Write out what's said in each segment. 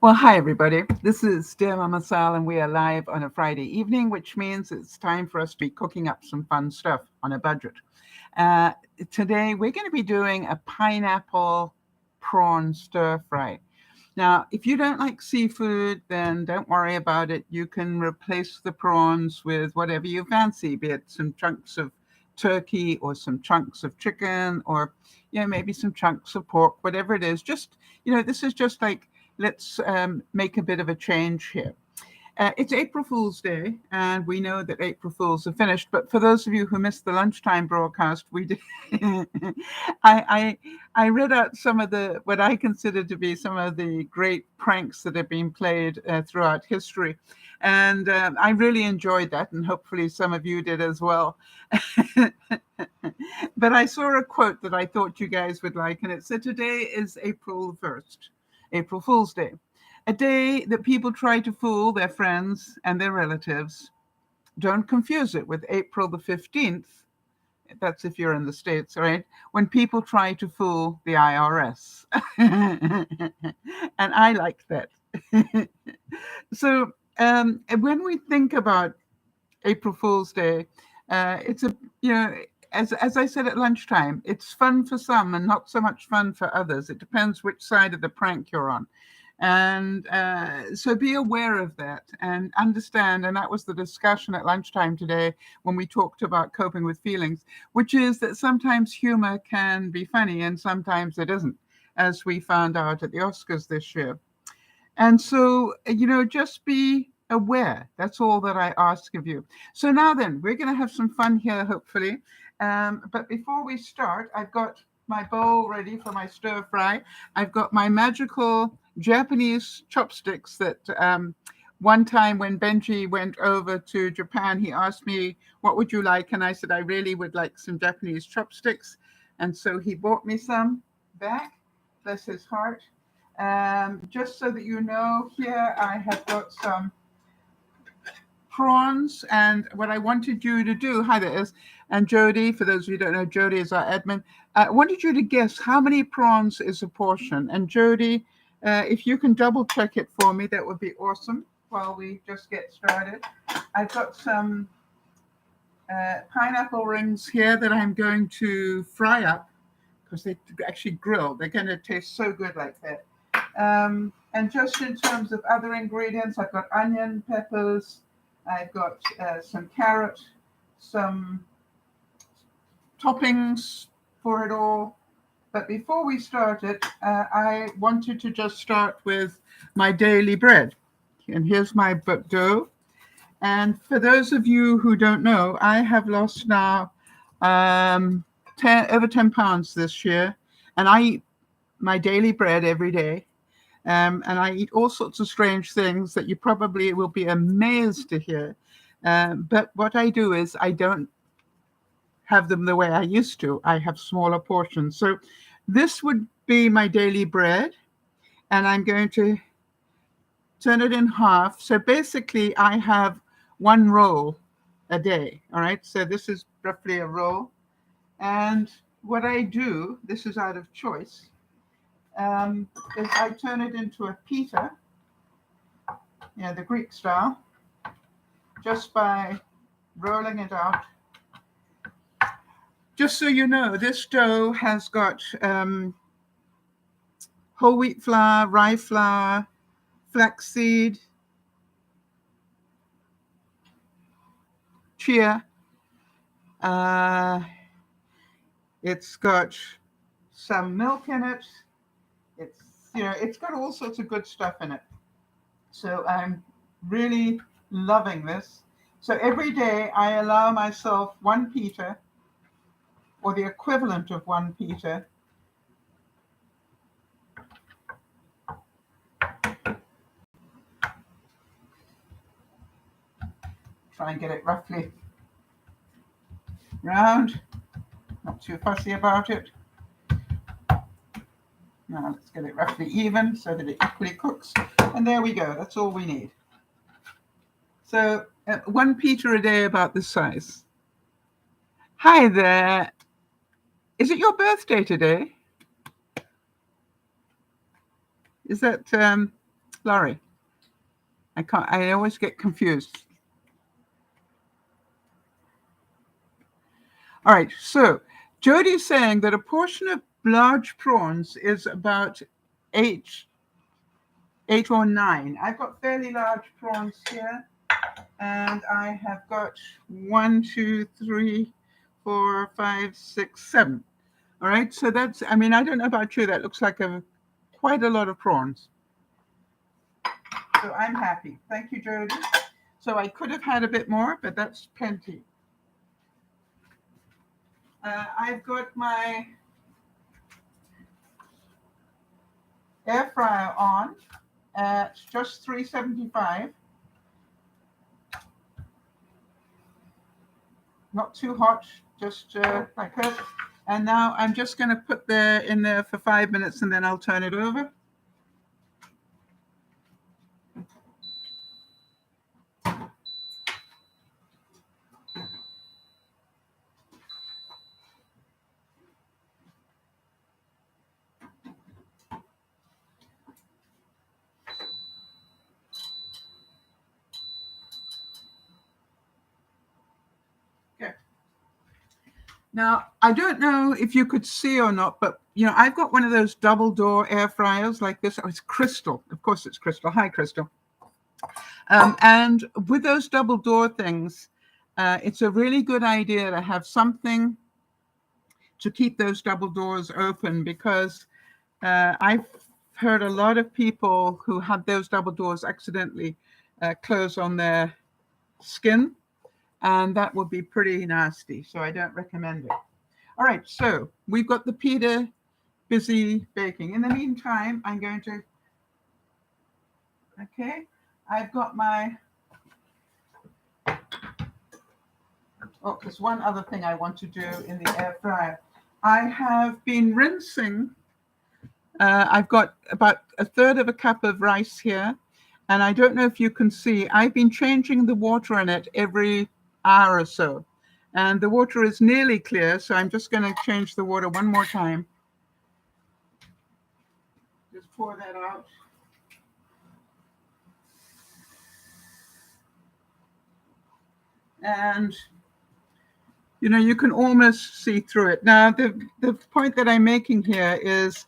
Well, hi, everybody. This is DearMamaSal, and we are live on a Friday evening, which means it's time for us to be cooking up some fun stuff on a budget. Uh, Today, we're going to be doing a pineapple prawn stir fry. Now, if you don't like seafood, then don't worry about it. You can replace the prawns with whatever you fancy, be it some chunks of turkey or some chunks of chicken or, maybe some chunks of pork, whatever it is. Just, this is just like, let's make a bit of a change here. It's April Fool's Day, and we know that April Fools are finished. But for those of you who missed the lunchtime broadcast, we did. I read out some of what I consider to be some of the great pranks that have been played throughout history, and I really enjoyed that, and hopefully some of you did as well. But I saw a quote that I thought you guys would like, and it said, "Today is April 1st, April Fool's Day. A day that people try to fool their friends and their relatives. Don't confuse it with April the 15th. That's if you're in the States, right? When people try to fool the IRS." And I like that. So when we think about April Fool's Day, it's as I said at lunchtime, it's fun for some and not so much fun for others. It depends which side of the prank you're on. And so be aware of that and understand. And that was the discussion at lunchtime today when we talked about coping with feelings, which is that sometimes humor can be funny and sometimes it isn't, as we found out at the Oscars this year. And so, just be aware. That's all that I ask of you. So now then, we're going to have some fun here, hopefully. But before we start, I've got my bowl ready for my stir fry. I've got my magical Japanese chopsticks that one time when Benji went over to Japan, he asked me, "What would you like?" And I said, "I really would like some Japanese chopsticks." And so he bought me some back. Bless his heart. Just so that you know, here I have got some prawns, and what I wanted you to do, hi there is, and Jody, for those of you who don't know, Jody is our admin. I wanted you to guess how many prawns is a portion. And Jody, if you can double check it for me, that would be awesome while we just get started. I've got some pineapple rings here that I'm going to fry up because they actually grill. They're going to taste so good like that. And just in terms of other ingredients, I've got onion, peppers, I've got some carrot, some toppings for it all. But before we start it, I wanted to just start with my daily bread. And here's my dough. And for those of you who don't know, I have lost now over 10 pounds this year. And I eat my daily bread every day. And I eat all sorts of strange things that you probably will be amazed to hear. But what I do is I don't have them the way I used to. I have smaller portions. So this would be my daily bread. And I'm going to turn it in half. So basically, I have one roll a day. All right. So this is roughly a roll. And what I do, this is out of choice, is I turn it into a pita, the Greek style, just by rolling it out. Just so you know, this dough has got whole wheat flour, rye flour, flaxseed, chia. It's got some milk in it. It's got all sorts of good stuff in it. So I'm really loving this. So every day I allow myself one pita, or the equivalent of one pita. Try and get it roughly round. Not too fussy about it. Now let's get it roughly even so that it equally cooks. And there we go. That's all we need. So one pita a day about this size. Hi there. Is it your birthday today? Is that Laurie? I always get confused. All right, so Jody's saying that a portion of large prawns is about eight or nine. I've got fairly large prawns here, and I have got 1, 2, 3, 4, 5, 6, 7. All right, so that's, I mean, I don't know about you, that looks like quite a lot of prawns. So I'm happy. Thank you, Jody. So I could have had a bit more, but that's plenty. I've got my air fryer on at just 375. Not too hot, just like that. And now I'm just going to put in there for 5 minutes, and then I'll turn it over. Now, I don't know if you could see or not, but, I've got one of those double door air fryers like this. Oh, it's Crystal. Of course, it's Crystal. Hi, Crystal. And with those double door things, it's a really good idea to have something to keep those double doors open, because I've heard a lot of people who had those double doors accidentally close on their skin. And that would be pretty nasty, so I don't recommend it. All right, so we've got the pita busy baking. In the meantime, I'm going to, I've got there's one other thing I want to do in the air fryer. I have been rinsing, I've got about a third of a cup of rice here, and I don't know if you can see, I've been changing the water in it every hour or so, and the water is nearly clear, so I'm just going to change the water one more time. Just pour that out. And you can almost see through it. Now the point that I'm making here is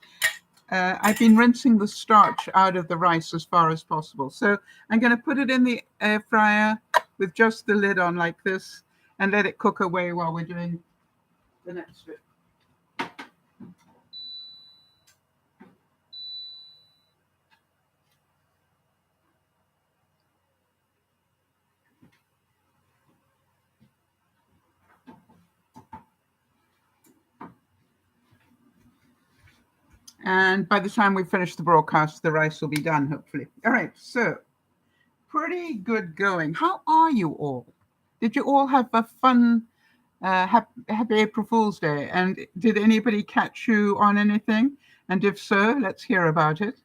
I've been rinsing the starch out of the rice as far as possible, so I'm going to put it in the air fryer with just the lid on like this, and let it cook away while we're doing the next bit. And by the time we finish the broadcast, the rice will be done, hopefully. All right, so pretty good going. How are you all? Did you all have a fun, happy April Fool's Day? And did anybody catch you on anything? And if so, let's hear about it.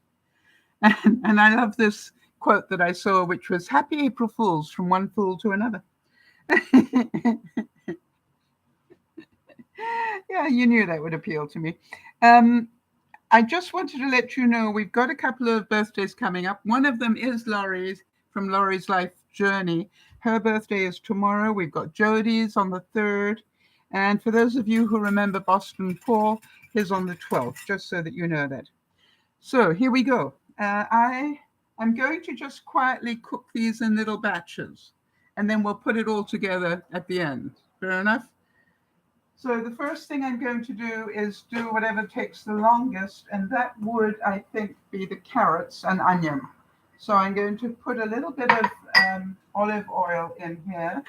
And I love this quote that I saw, which was, "Happy April Fools from one fool to another." Yeah, you knew that would appeal to me. I just wanted to let you know we've got a couple of birthdays coming up. One of them is Laurie's, from Laurie's Life Journey. Her birthday is tomorrow. We've got Jody's on the 3rd. And for those of you who remember Boston Paul, his on the 12th, just so that you know that. So here we go. I'm going to just quietly cook these in little batches, and then we'll put it all together at the end. Fair enough? So the first thing I'm going to do is do whatever takes the longest, and that would, I think, be the carrots and onion. So I'm going to put a little bit of olive oil in here.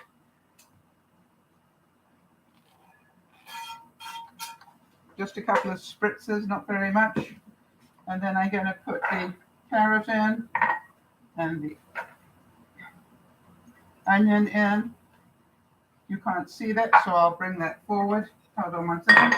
Just a couple of spritzes, not very much. And then I'm going to put the carrot in and the onion in. You can't see that, so I'll bring that forward. Hold on one second.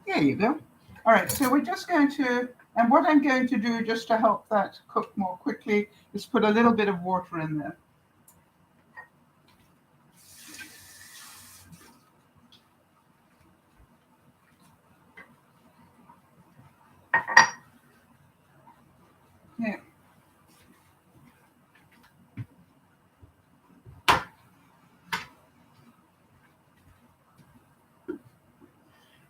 There you go. All right, so we're just going to, and what I'm going to do just to help that cook more quickly is put a little bit of water in there. Yeah.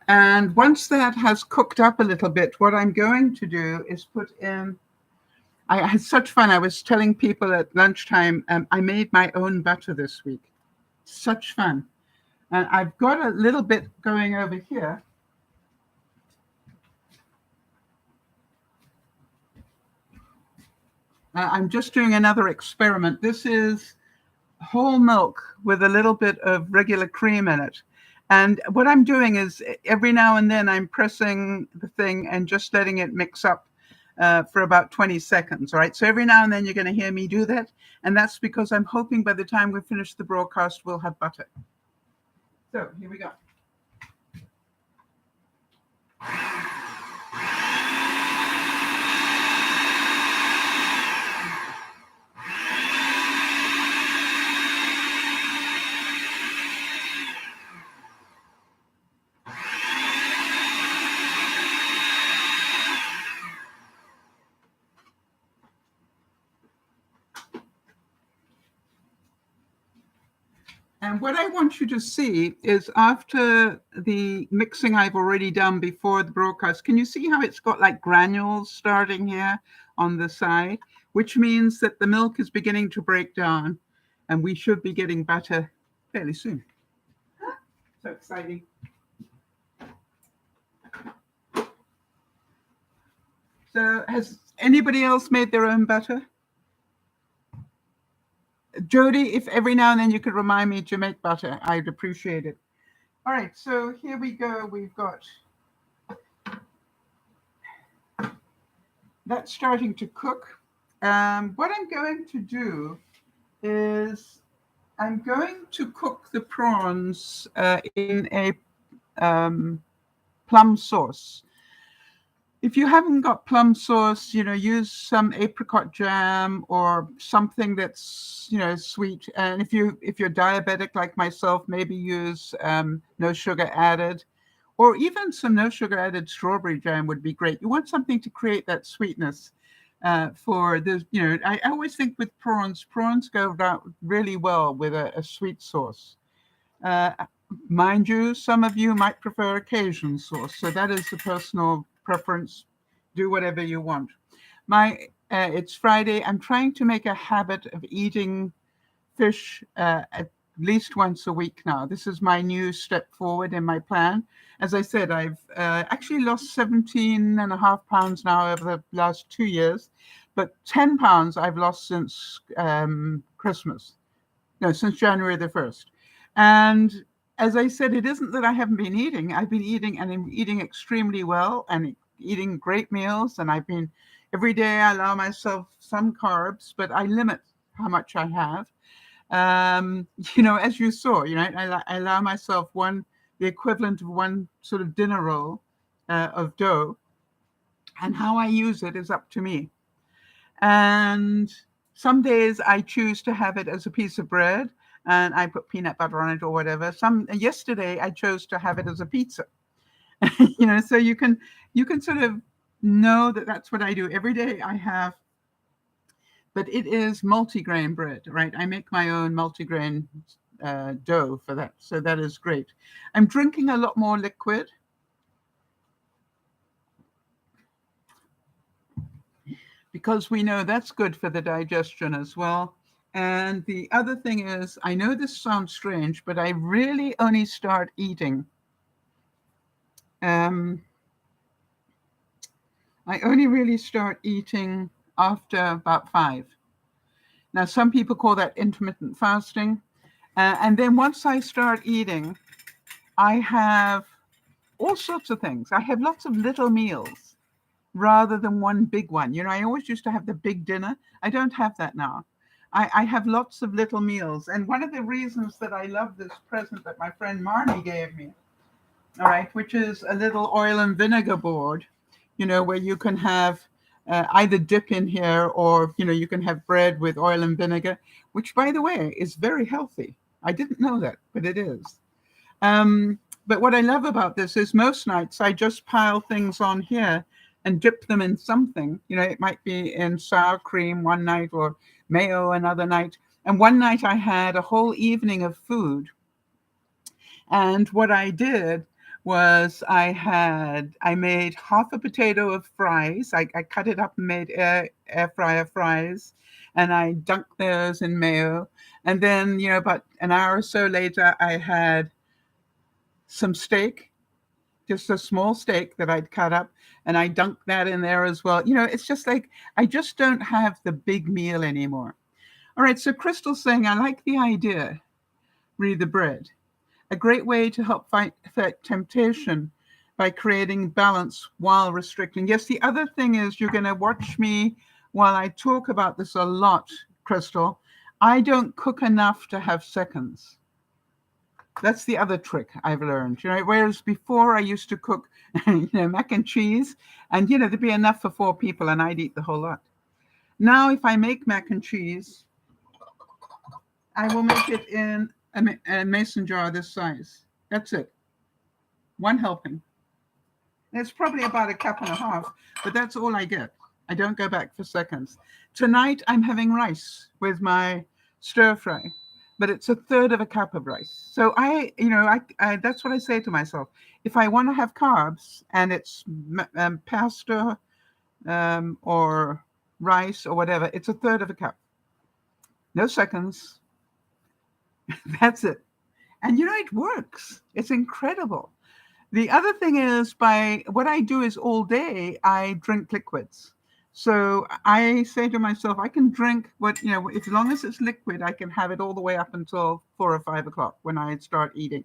And once that has cooked up a little bit, what I'm going to do is put in, I had such fun. I was telling people at lunchtime, I made my own butter this week. Such fun. And I've got a little bit going over here. I'm just doing another experiment. This is whole milk with a little bit of regular cream in it. And what I'm doing is every now and then I'm pressing the thing and just letting it mix up for about 20 seconds. All right. So every now and then you're going to hear me do that. And that's because I'm hoping by the time we finish the broadcast, we'll have butter. So here we go. And what I want you to see is after the mixing I've already done before the broadcast, can you see how it's got like granules starting here on the side, which means that the milk is beginning to break down and we should be getting butter fairly soon. So exciting. So has anybody else made their own butter? Jody, if every now and then you could remind me to make butter, I'd appreciate it. All right, so here we go. We've got that starting to cook. What I'm going to do is I'm going to cook the prawns in a plum sauce. If you haven't got plum sauce, use some apricot jam or something that's, sweet. And if you're diabetic like myself, maybe use no sugar added, or even some no sugar added strawberry jam would be great. You want something to create that sweetness for the, I always think with prawns go down really well with a sweet sauce. Mind you, some of you might prefer Cajun sauce, so that is a personal preference. Do whatever you want. It's Friday. I'm trying to make a habit of eating fish at least once a week now. This is my new step forward in my plan. As I said, I've actually lost 17.5 pounds now over the last 2 years, but 10 pounds I've lost since Christmas. No, since January the 1st. And as I said, it isn't that I haven't been eating. I've been eating, and I'm eating extremely well and eating great meals. And every day I allow myself some carbs, but I limit how much I have. As you saw, I allow myself the equivalent of one sort of dinner roll of dough. And how I use it is up to me. And some days I choose to have it as a piece of bread and I put peanut butter on it or whatever. Yesterday I chose to have it as a pizza. So you can sort of know that that's what I do every day. I have, but it is multigrain bread, right? I make my own multigrain dough for that. So that is great. I'm drinking a lot more liquid. Because we know that's good for the digestion as well. And the other thing is, I know this sounds strange, but I really only start eating. I only really start eating after about 5. Now, some people call that intermittent fasting. And then once I start eating, I have all sorts of things. I have lots of little meals rather than one big one. I always used to have the big dinner. I don't have that now. I have lots of little meals. And one of the reasons that I love this present that my friend Marnie gave me all right, which is a little oil and vinegar board, where you can have either dip in here or, you can have bread with oil and vinegar, which, by the way, is very healthy. I didn't know that, but it is. But what I love about this is most nights I just pile things on here and dip them in something. It might be in sour cream one night or mayo another night. And one night I had a whole evening of food. And what I did was I made half a potato of fries. I cut it up and made air fryer fries, and I dunked those in mayo. And then, about an hour or so later, I had some steak, just a small steak that I'd cut up, and I dunked that in there as well. It's just like I just don't have the big meal anymore. All right, so Crystal's saying, I like the idea, read the bread. A great way to help fight temptation by creating balance while restricting. Yes, the other thing is you're going to watch me while I talk about this a lot, Crystal. I don't cook enough to have seconds. That's the other trick I've learned. Whereas before I used to cook, mac and cheese, and there'd be enough for 4 people, and I'd eat the whole lot. Now, if I make mac and cheese, I will make it in a mason jar this size. That's it. 1 helping. It's probably about a cup and a half, but that's all I get. I don't go back for seconds. Tonight I'm having rice with my stir fry, but it's a third of a cup of rice. So I that's what I say to myself. If I want to have carbs and it's pasta or rice or whatever, it's a third of a cup. No seconds. That's it. And it works. It's incredible. The other thing is what I do is all day, I drink liquids. So I say to myself, I can drink as long as it's liquid, I can have it all the way up until 4 or 5 o'clock when I start eating.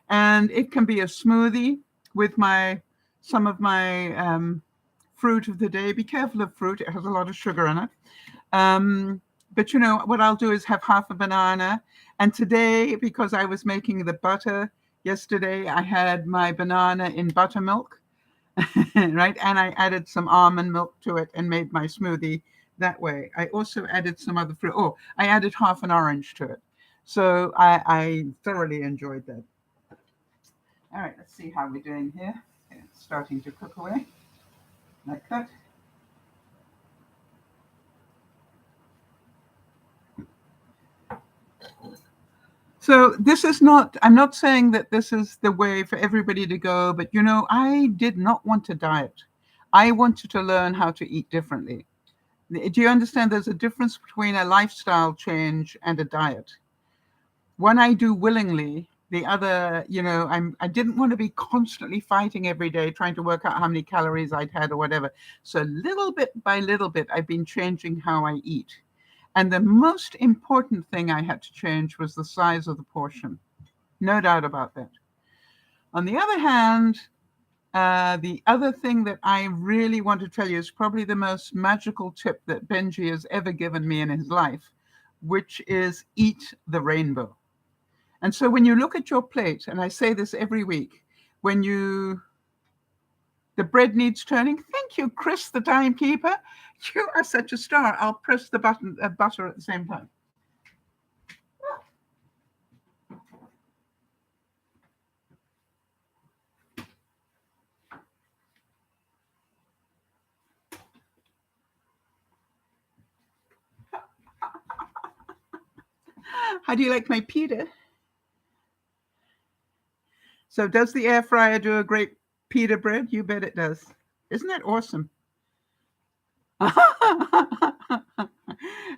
And it can be a smoothie with some of my fruit of the day. Be careful of fruit. It has a lot of sugar in it. But what I'll do is have half a banana. And today, because I was making the butter yesterday, I had my banana in buttermilk, right? And I added some almond milk to it and made my smoothie that way. I also added some other fruit. Oh, I added half an orange to it. So I thoroughly enjoyed that. All right, let's see how we're doing here. Okay, it's starting to cook away like that. So this is not, I'm not saying that this is the way for everybody to go, but I did not want to diet. I wanted to learn how to eat differently. Do you understand there's a difference between a lifestyle change and a diet? One I do willingly, the other, I didn't want to be constantly fighting every day, trying to work out how many calories I'd had or whatever. So little bit by little bit, I've been changing how I eat. And the most important thing I had to change was the size of the portion. No doubt about that. On the other hand, the other thing that I really want to tell you is probably the most magical tip that Benji has ever given me in his life, which is eat the rainbow. And so when you look at your plate, and I say this every week, the bread needs turning. Thank you, Chris, the timekeeper. You are such a star. I'll press the button butter at the same time. How do you like my pita? So does the air fryer do a great pita bread? You bet it does. Isn't that awesome?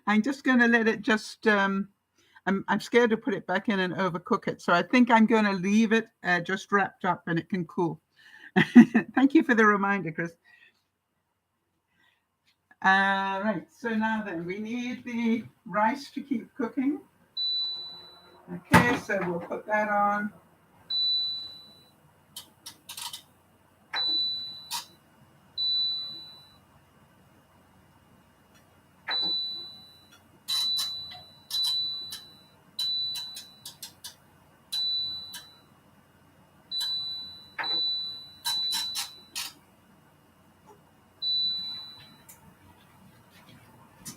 I'm just going to let it just, I'm scared to put it back in and overcook it. So I think I'm going to leave it just wrapped up and it can cool. Thank you for the reminder, Chris. Right, so now then we need the rice to keep cooking. Okay, so we'll put that on.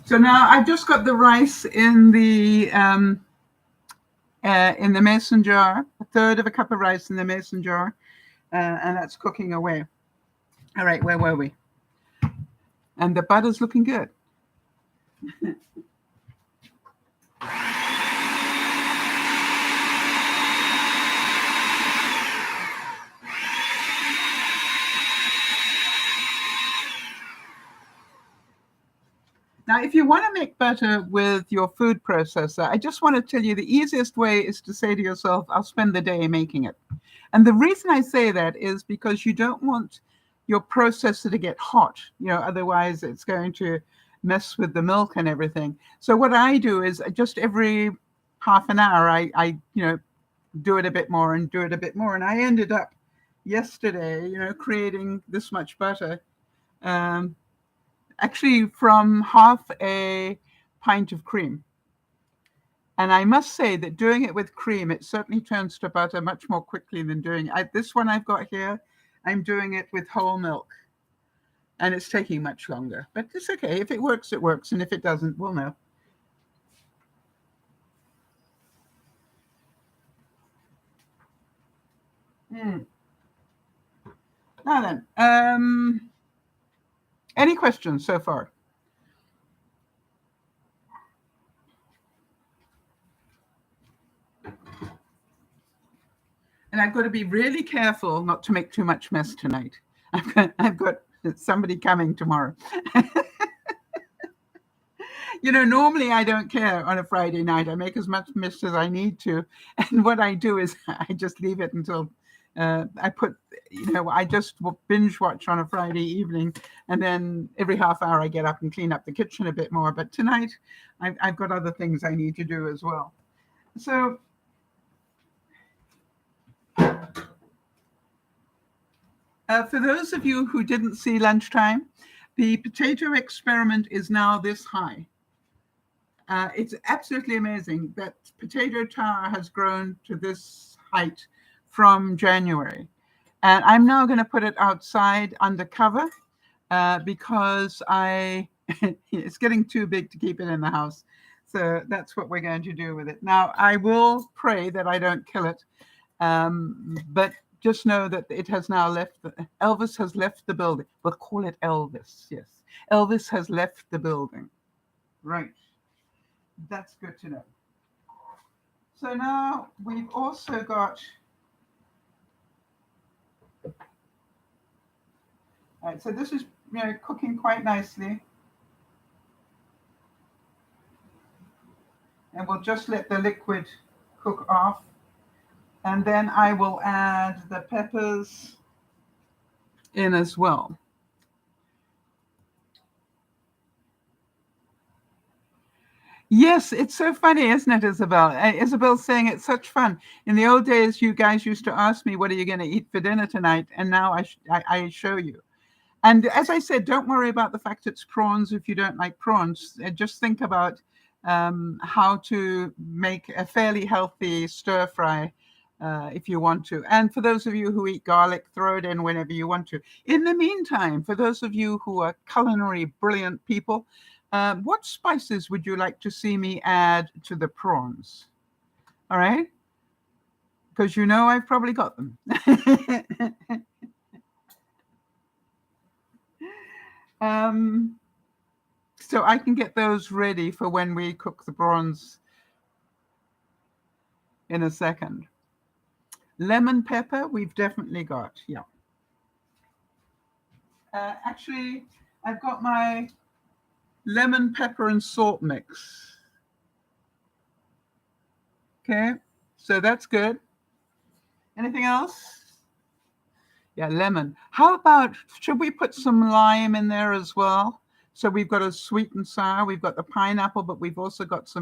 So now I've just got the rice in the mason jar, a third of a cup of rice in the mason jar, and that's cooking away. All right, where were we? And the butter's looking good. Now, if you want to make butter with your food processor, I just want to tell you the easiest way is to say to yourself, I'll spend the day making it. And the reason I say that is because you don't want your processor to get hot, otherwise it's going to mess with the milk and everything. So what I do is just every half an hour, I do it a bit more and do it a bit more. And I ended up yesterday, creating this much butter. Actually from half a pint of cream. And I must say that doing it with cream, it certainly turns to butter much more quickly than doing this one I've got here. I'm doing it with whole milk. And it's taking much longer. But it's okay. If it works, it works. And if it doesn't, we'll know. Now then, any questions so far? And I've got to be really careful not to make too much mess tonight. I've got somebody coming tomorrow. Normally I don't care on a Friday night. I make as much mess as I need to. And what I do is I just leave it until I just binge watch on a Friday evening. And then every half hour I get up and clean up the kitchen a bit more. But tonight I've got other things I need to do as well. So for those of you who didn't see lunchtime, the potato experiment is now this high. It's absolutely amazing that potato tower has grown to this height from January. And I'm now going to put it outside under cover because it's getting too big to keep it in the house. So that's what we're going to do with it. Now, I will pray that I don't kill it. But just know that it has now left. Elvis has left the building. We'll call it Elvis. Yes. Elvis has left the building. Right. That's good to know. So now we've also got. All right. So this is cooking quite nicely. And we'll just let the liquid cook off. And then I will add the peppers in as well. Yes, it's so funny, isn't it, Isabel? Isabel's saying it's such fun. In the old days, you guys used to ask me, what are you going to eat for dinner tonight? And now I show you. And as I said, don't worry about the fact it's prawns if you don't like prawns. Just think about how to make a fairly healthy stir fry if you want to. And for those of you who eat garlic, throw it in whenever you want to. In the meantime, for those of you who are culinary brilliant people, what spices would you like to see me add to the prawns? All right? Because I've probably got them. So I can get those ready for when we cook the prawns in a second. Lemon pepper, we've definitely got, yeah. Actually, I've got my lemon, pepper, and salt mix. Okay, so that's good. Anything else? Yeah, lemon. How about, should we put some lime in there as well? So we've got a sweet and sour, we've got the pineapple, but we've also got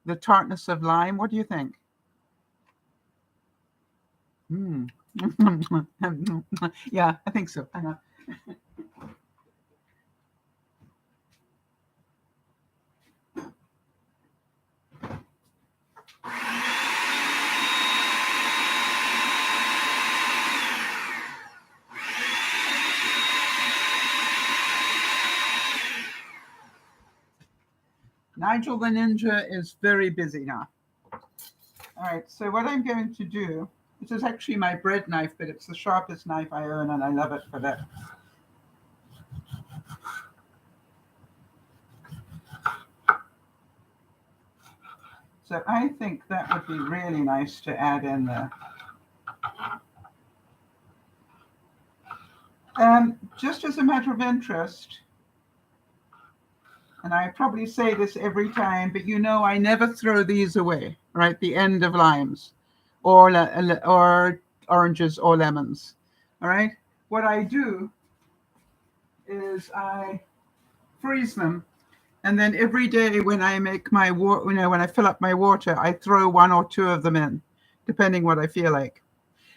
the tartness of lime. What do you think? Yeah, I think so. I know. Nigel the Ninja is very busy now. All right, so what I'm going to do, this is actually my bread knife, but it's the sharpest knife I own, and I love it for that. So I think that would be really nice to add in there. Just as a matter of interest, and I probably say this every time, but you know I never throw these away, right? The end of limes or oranges or lemons, all right? What I do is I freeze them, and then every day when I make my water, when I fill up my water, I throw 1 or 2 of them in, depending what I feel like.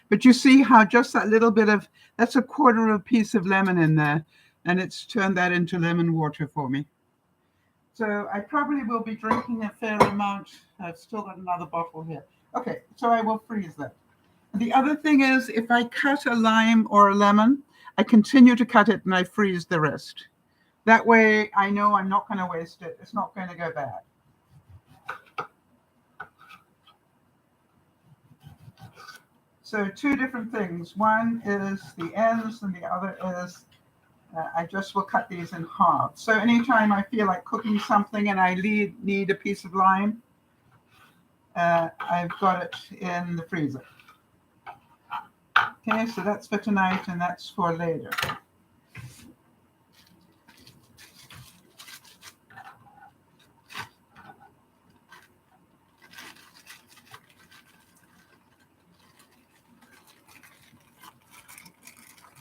But you see how just that little bit of, that's a quarter of a piece of lemon in there, and it's turned that into lemon water for me. So I probably will be drinking a fair amount. I've still got another bottle here. Okay, so I will freeze that. The other thing is, if I cut a lime or a lemon, I continue to cut it and I freeze the rest. That way I know I'm not going to waste it. It's not going to go bad. So 2 different things. One is the ends and the other is I just will cut these in half. So anytime I feel like cooking something and I need a piece of lime, I've got it in the freezer. Okay, so that's for tonight and that's for later.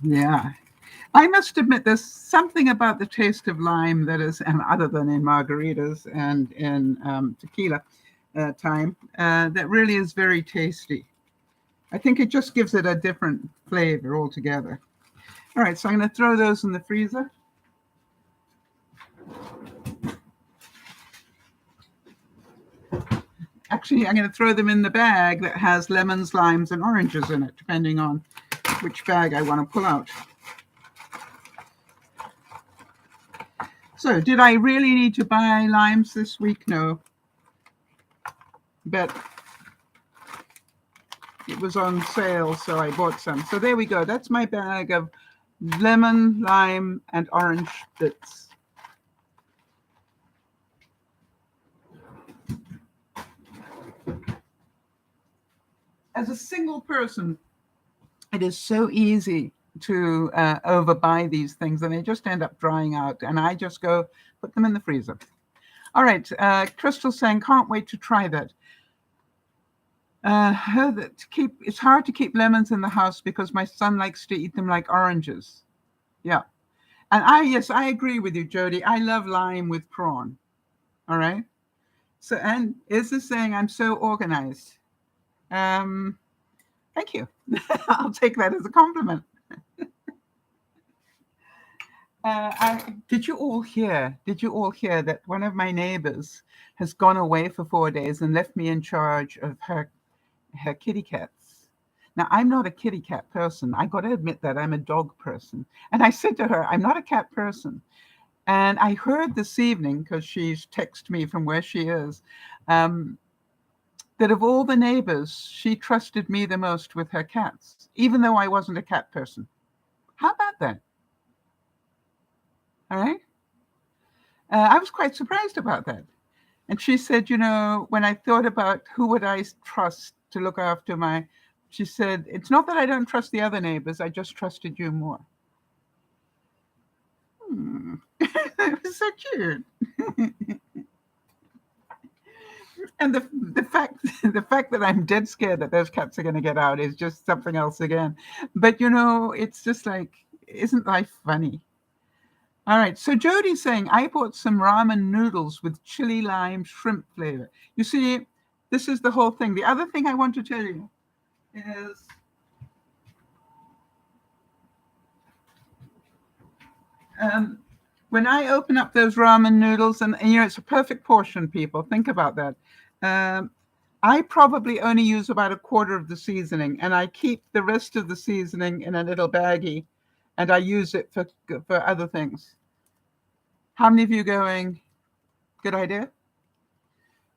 Yeah. I must admit, there's something about the taste of lime that is, and other than in margaritas and in tequila time, that really is very tasty. I think it just gives it a different flavor altogether. All right, so I'm going to throw those in the freezer. Actually, I'm going to throw them in the bag that has lemons, limes, and oranges in it, depending on which bag I want to pull out. So, did I really need to buy limes this week? No. But it was on sale, so I bought some. So there we go. That's my bag of lemon, lime, and orange bits. As a single person, it is so easy to overbuy these things, and they just end up drying out, and I just go put them in the freezer. All right, Crystal saying, can't wait to try that. It's hard to keep lemons in the house because my son likes to eat them like oranges. Yeah. And yes, I agree with you, Jody. I love lime with prawn. All right. So, and is this saying I'm so organized? Thank you. I'll take that as a compliment. Did you all hear that one of my neighbors has gone away for 4 days and left me in charge of her kitty cats? Now, I'm not a kitty cat person. I got to admit that I'm a dog person. And I said to her, I'm not a cat person. And I heard this evening, because she's texted me from where she is, that of all the neighbors, she trusted me the most with her cats, even though I wasn't a cat person. How about that? All right. I was quite surprised about that. And she said, when I thought about who would I trust to look after she said, it's not that I don't trust the other neighbors, I just trusted you more. It was so cute. And the fact that I'm dead scared that those cats are going to get out is just something else again. But it's just like, isn't life funny? All right. So Jody's saying, I bought some ramen noodles with chili lime shrimp flavor. You see, this is the whole thing. The other thing I want to tell you is when I open up those ramen noodles, and it's a perfect portion, people. Think about that. I probably only use about a quarter of the seasoning, and I keep the rest of the seasoning in a little baggie, and I use it for other things. How many of you going, good idea?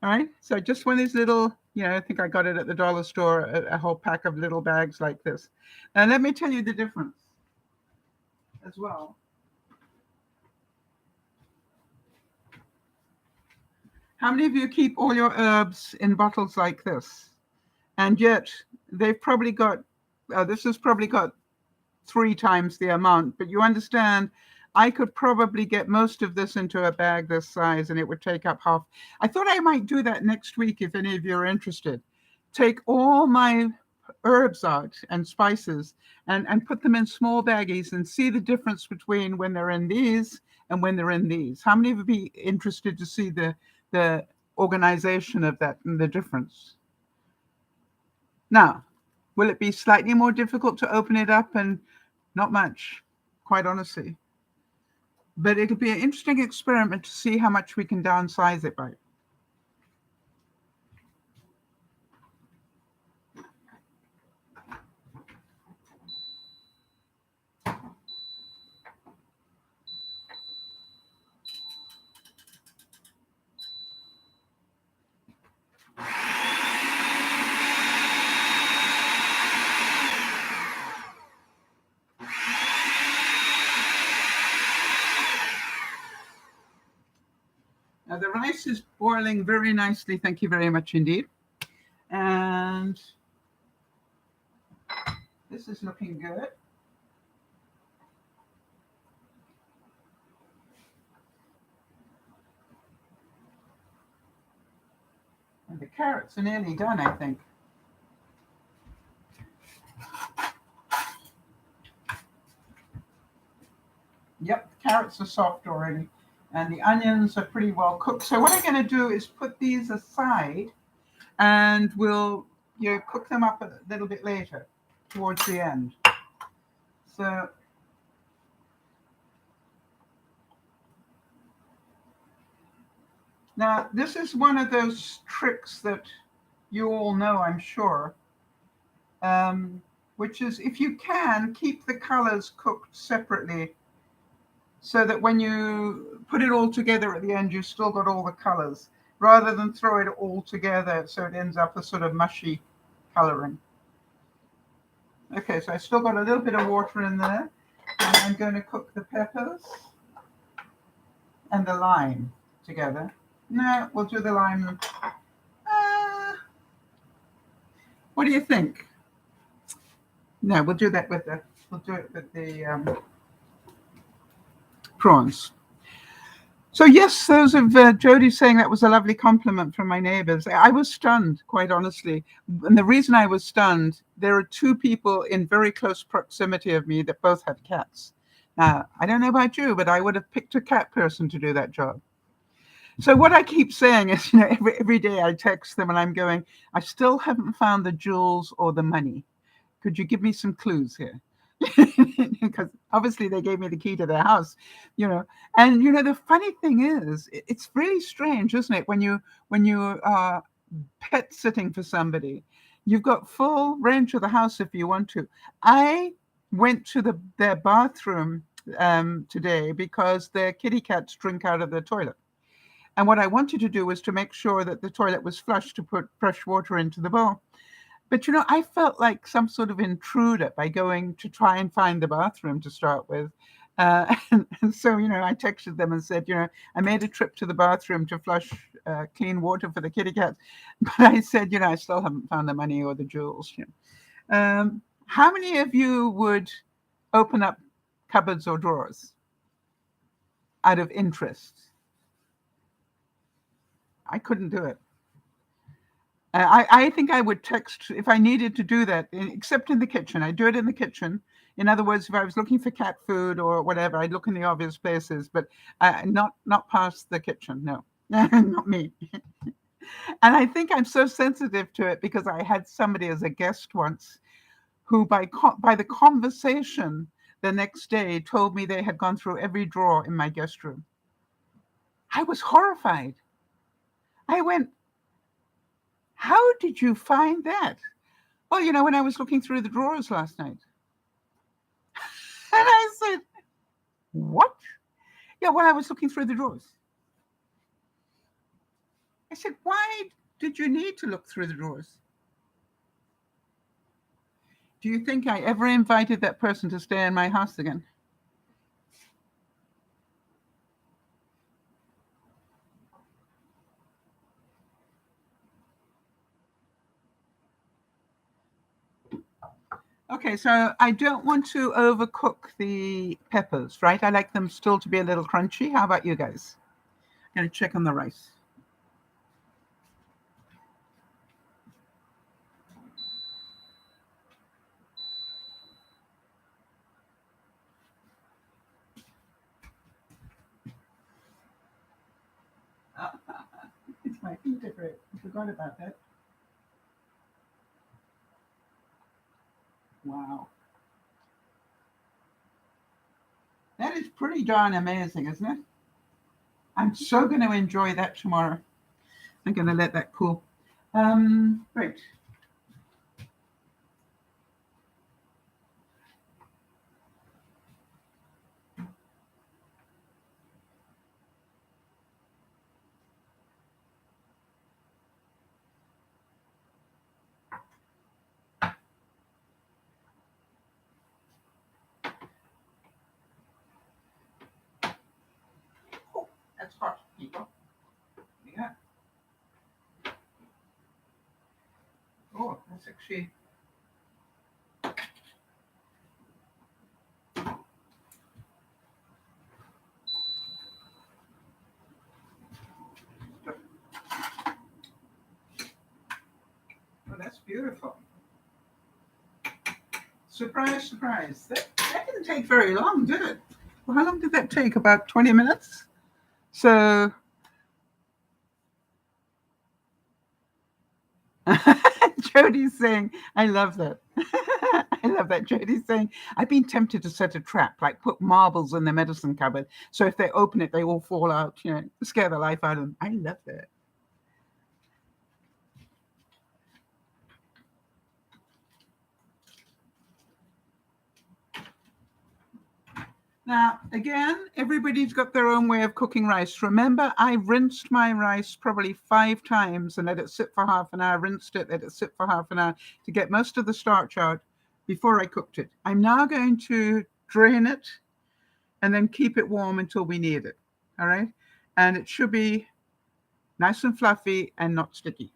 All right. So just one of these little, I think I got it at the dollar store, a whole pack of little bags like this. And let me tell you the difference as well. How many of you keep all your herbs in bottles like this? And yet they've probably got, this has probably got 3 times the amount, but you understand, I could probably get most of this into a bag this size and it would take up half. I thought I might do that next week if any of you are interested. Take all my herbs out and spices and put them in small baggies and see the difference between when they're in these and when they're in these. How many of you would be interested to see the organization of that and the difference? Now, will it be slightly more difficult to open it up? And not much, quite honestly. But it'll be an interesting experiment to see how much we can downsize it by. Now the rice is boiling very nicely. Thank you very much indeed. And this is looking good. And the carrots are nearly done, I think. Yep, the carrots are soft already. And the onions are pretty well cooked. So what I'm going to do is put these aside and we'll cook them up a little bit later towards the end. So now this is one of those tricks that you all know, I'm sure, which is if you can, keep the colors cooked separately so that when you put it all together at the end, you've still got all the colors, rather than throw it all together so it ends up a sort of mushy coloring. Okay, so I still got a little bit of water in there, and I'm going to cook the peppers and the lime together. No, we'll do the lime. What do you think? No, we'll do that with the prawns. So yes, those of Jody saying that was a lovely compliment from my neighbors. I was stunned, quite honestly. And the reason I was stunned, there are 2 people in very close proximity of me that both have cats. Now, I don't know about you, but I would have picked a cat person to do that job. So what I keep saying is, every day I text them and I'm going, I still haven't found the jewels or the money. Could you give me some clues here? Because obviously they gave me the key to their house, And the funny thing is, it's really strange, isn't it? When you are pet sitting for somebody, you've got full range of the house if you want to. I went to their bathroom today because their kitty cats drink out of the toilet. And what I wanted to do was to make sure that the toilet was flushed to put fresh water into the bowl. But, I felt like some sort of intruder by going to try and find the bathroom to start with. And so, I texted them and said, I made a trip to the bathroom to flush clean water for the kitty cats. But I said, I still haven't found the money or the jewels. How many of you would open up cupboards or drawers out of interest? I couldn't do it. I think I would text if I needed to do that, except in the kitchen. I do it in the kitchen. In other words, if I was looking for cat food or whatever, I'd look in the obvious places, but not past the kitchen. No, not me. And I think I'm so sensitive to it because I had somebody as a guest once who, by the conversation the next day, told me they had gone through every drawer in my guest room. I was horrified. I went, how did you find that? Well, when I was looking through the drawers last night. And I said, what? Yeah, when I was looking through the drawers. I said, why did you need to look through the drawers? Do you think I ever invited that person to stay in my house again? Okay, so I don't want to overcook the peppers, right? I like them still to be a little crunchy. How about you guys? I'm going to check on the rice. It's my integrate. I forgot about that. Wow. That is pretty darn amazing, isn't it? I'm so going to enjoy that tomorrow. I'm going to let that cool. Right. Oh, that's hot, people. Yeah. Oh, that's actually. Oh, that's beautiful. Surprise, surprise. That didn't take very long, did it? Well, how long did that take? About 20 minutes? So Jody's saying, I love that. I love that. Jody's saying, I've been tempted to set a trap, like put marbles in the medicine cupboard. So if they open it, they all fall out, scare the life out of them. I love that. Now, again, everybody's got their own way of cooking rice. Remember, I rinsed my rice probably 5 times and let it sit for half an hour, rinsed it, let it sit for half an hour to get most of the starch out before I cooked it. I'm now going to drain it and then keep it warm until we need it. All right? And it should be nice and fluffy and not sticky.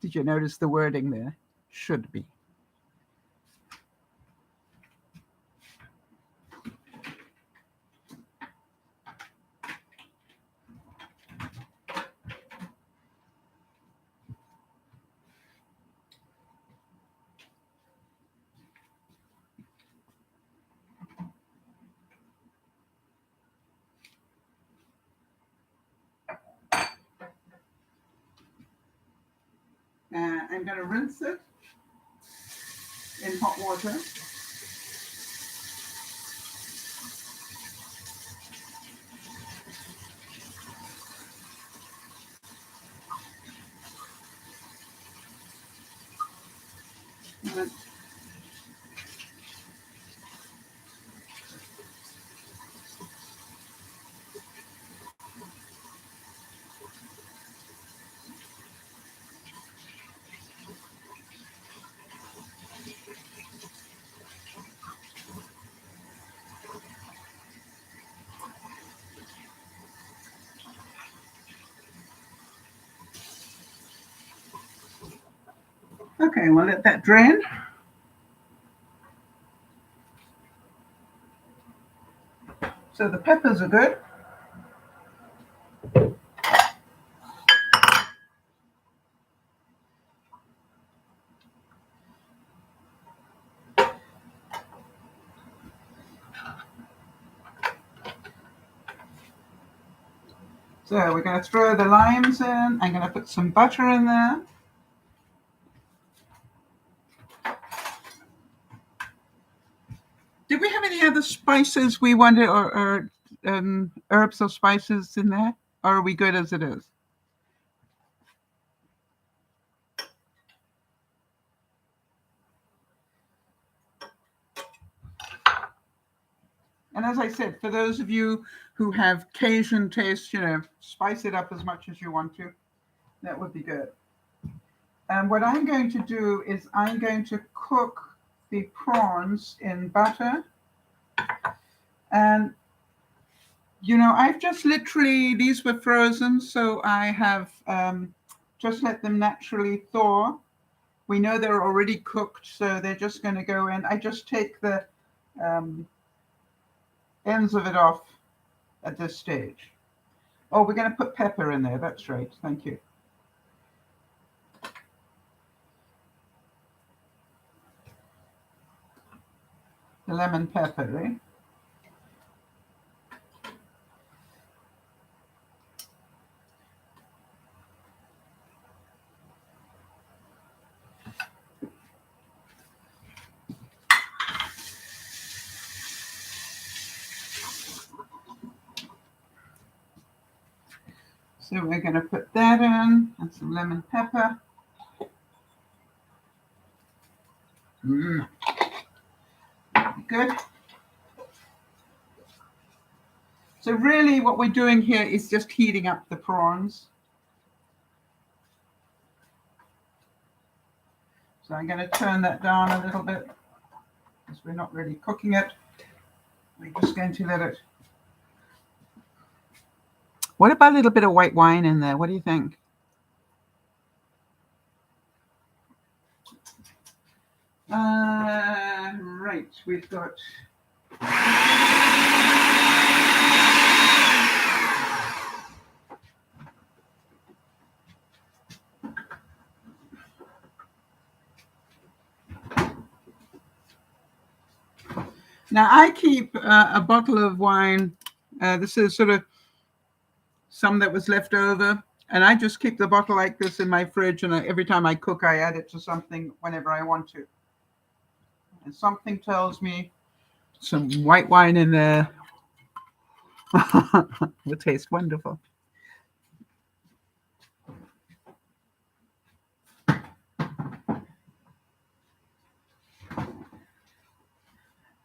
Did you notice the wording there? Should be. I'm going to rinse it in hot water. Okay, we'll let that drain. So the peppers are good. So we're going to throw the limes in. I'm going to put some butter in there. Did we have any other spices we wanted or herbs or spices in there? Or are we good as it is? And as I said, for those of you who have Cajun taste, spice it up as much as you want to. That would be good. And what I'm going to do is I'm going to cook the prawns in butter. And, I've just literally, these were frozen, so I have just let them naturally thaw. We know they're already cooked, so they're just going to go in. I just take the ends of it off at this stage. Oh, we're going to put pepper in there. That's right. Thank you. The lemon pepper, right? So we're going to put that in and some lemon pepper. Good. So really what we're doing here is just heating up the prawns. So I'm going to turn that down a little bit because we're not really cooking it. We're just going to let it. What about a little bit of white wine in there? What do you think? Right, we've got. Now I keep a bottle of wine. This is sort of some that was left over. And I just keep the bottle like this in my fridge. And every time I cook, I add it to something whenever I want to. And something tells me some white wine in there will taste wonderful.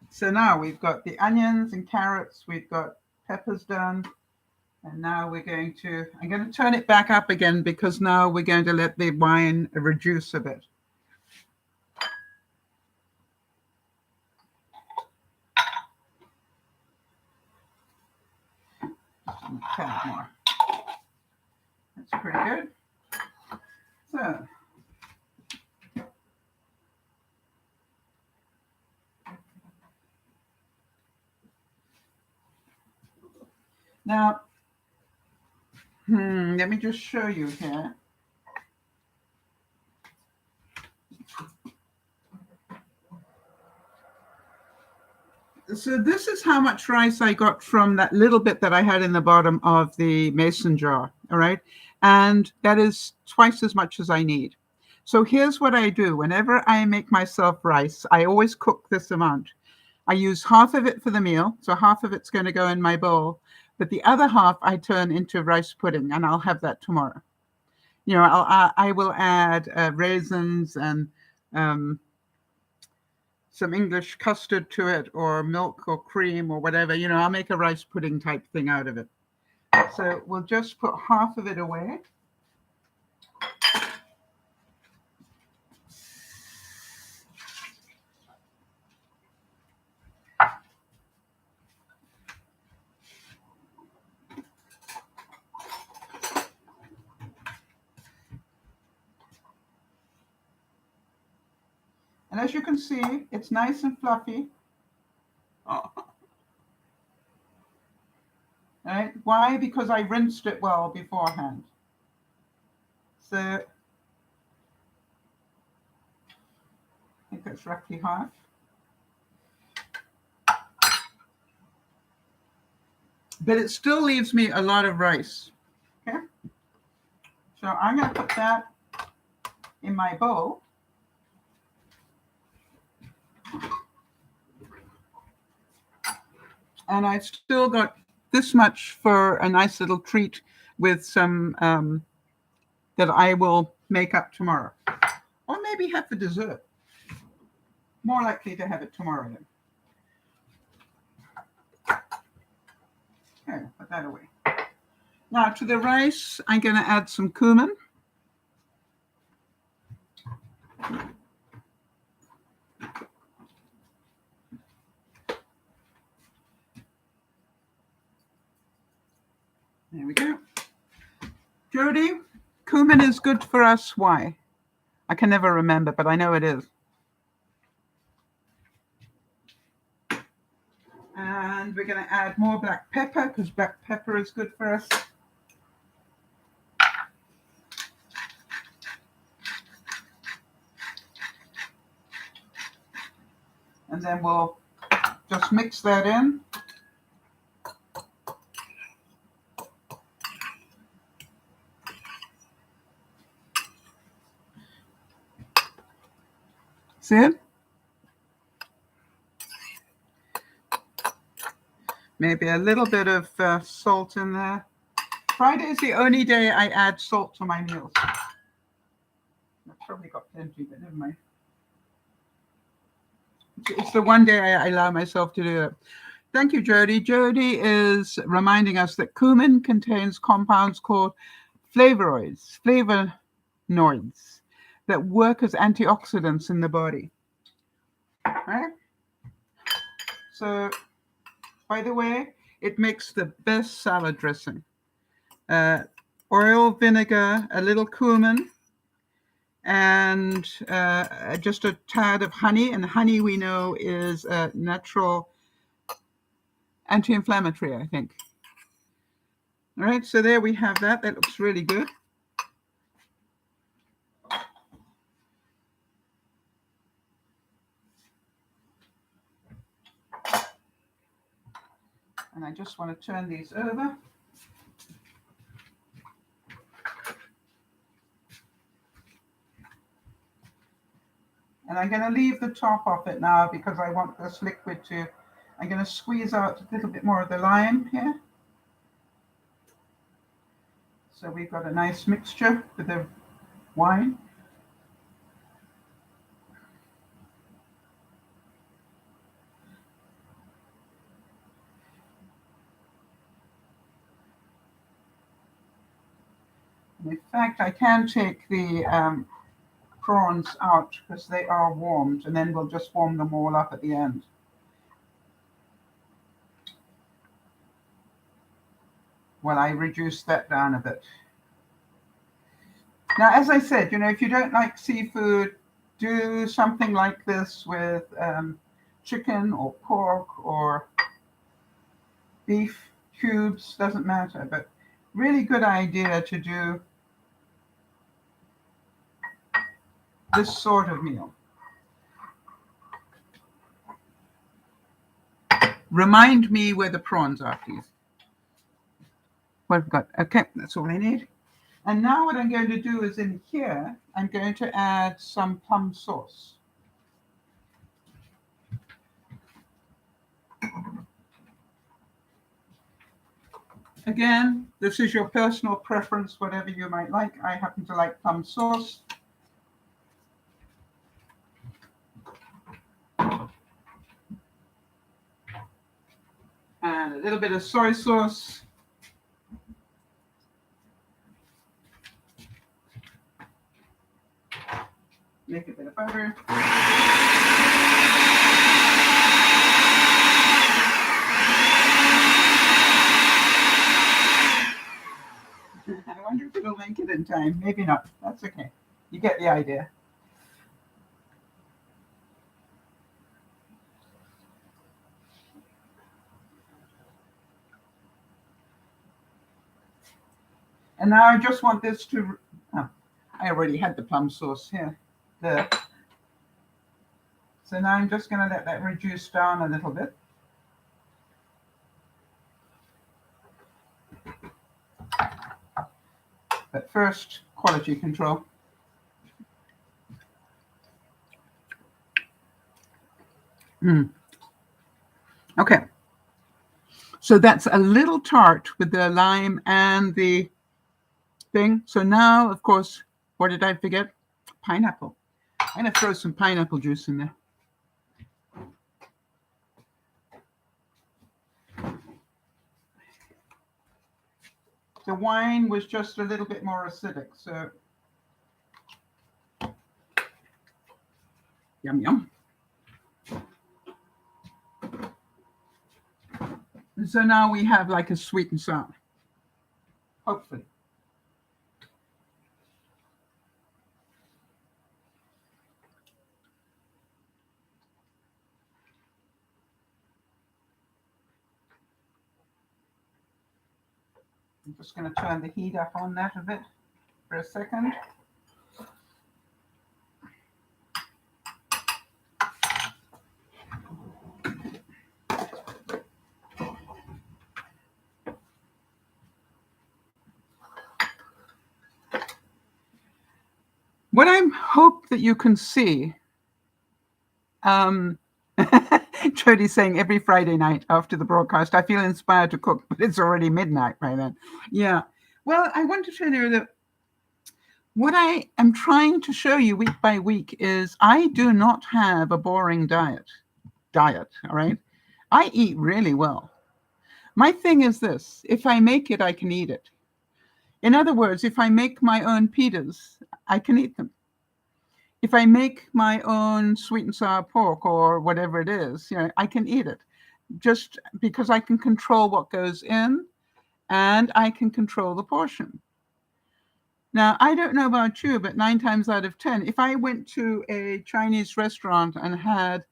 So now we've got the onions and carrots. We've got peppers done. And now I'm going to turn it back up again because now we're going to let the wine reduce a bit. Okay, more. That's pretty good. So. Now, let me just show you here. So this is how much rice I got from that little bit that I had in the bottom of the mason jar, all right? And that is twice as much as I need. So here's what I do. Whenever I make myself rice, I always cook this amount. I use half of it for the meal, so half of it's going to go in my bowl, but the other half I turn into rice pudding, and I'll have that tomorrow. I will add raisins and some English custard to it, or milk or cream or whatever. I'll make a rice pudding type thing out of it. So we'll just put half of it away. And as you can see, it's nice and fluffy. Right? Why? Because I rinsed it well beforehand. So I think that's roughly half. But it still leaves me a lot of rice. Okay? So I'm going to put that in my bowl. And I've still got this much for a nice little treat with some that I will make up tomorrow. Or maybe have for dessert. More likely to have it tomorrow then. that away. Now to the rice, I'm going to add some cumin. There we go. Jody, cumin is good for us. Why? I can never remember, but I know it is. And we're going to add more black pepper because black pepper is good for us. And then we'll just mix that in. See it? Maybe a little bit of salt in there. Friday is the only day I add salt to my meals. I've probably got plenty, but never mind. It's the one day I allow myself to do it. Thank you, Jody. Jody is reminding us that cumin contains compounds called flavonoids that work as antioxidants in the body. Right? So, by the way, it makes the best salad dressing. Oil, vinegar, a little cumin, and just a tad of honey. And honey, we know, is a natural anti-inflammatory, I think. All right, so there we have that. That looks really good. And I just want to turn these over. And I'm going to leave the top off it now because I want this liquid to, I'm going to squeeze out a little bit more of the lime here. So we've got a nice mixture with the wine. And in fact, I can take the prawns out because they are warmed, and then we'll just warm them all up at the end. Well, I reduced that down a bit. Now, as I said, you know, if you don't like seafood, do something like this with chicken or pork or beef cubes, doesn't matter, but really good idea to do this sort of meal. Remind me where the prawns are, please. What I've got. Okay, that's all I need. And now what I'm going to do is in here, I'm going to add some plum sauce. Again, this is your personal preference, whatever you might like. I happen to like plum sauce. And a little bit of soy sauce. Make a bit of butter. I wonder if it'll make it in time. Maybe not. That's okay. You get the idea. And now I just want this to, oh, I already had the plum sauce here. There. So now I'm just going to let that reduce down a little bit. But first, quality control. Okay. So that's a little tart with the lime and the thing. So now, of course, what did I forget? Pineapple. I'm going to throw some pineapple juice in there. The wine was just a little bit more acidic. So, yum, yum. And so now we have like a sweet and sour, hopefully. I'm just going to turn the heat up on that a bit for a second. What I hope that you can see, Jody's saying every Friday night after the broadcast, I feel inspired to cook, but it's already midnight by then. Yeah. Well, I want to tell you that what I am trying to show you week by week is I do not have a boring diet, all right? I eat really well. My thing is this: if I make it, I can eat it. In other words, if I make my own pitas, I can eat them. If I make my own sweet and sour pork or whatever it is, I can eat it, just because I can control what goes in and I can control the portion. Now, I don't know about you, but 9 times out of 10, if I went to a Chinese restaurant and had,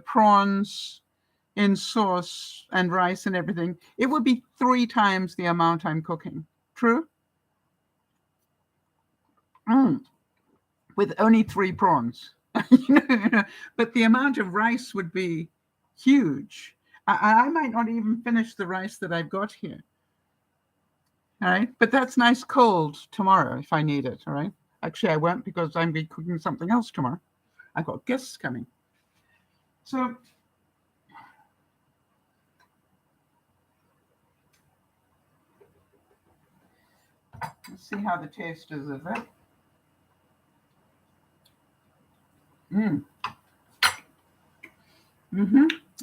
prawns in sauce and rice and everything, it would be 3 times the amount I'm cooking. True? With only 3 prawns. But the amount of rice would be huge. I might not even finish the rice that I've got here. All right, but that's nice cold tomorrow if I need it. All right, actually I won't, because I'm be cooking something else tomorrow. I've got guests coming. So let's see how the taste is of it.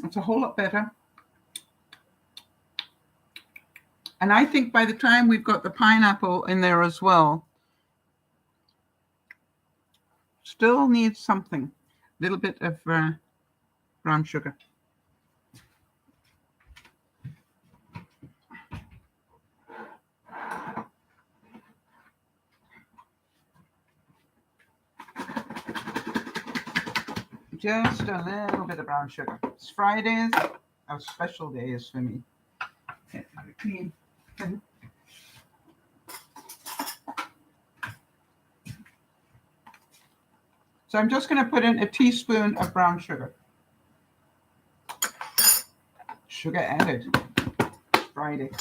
It's a whole lot better. And I think by the time we've got the pineapple in there as well, still needs something, a little bit of brown sugar. Just a little bit of brown sugar. It's Fridays are special days for me. Clean. So I'm just going to put in a teaspoon of brown sugar. Sugar added. Friday.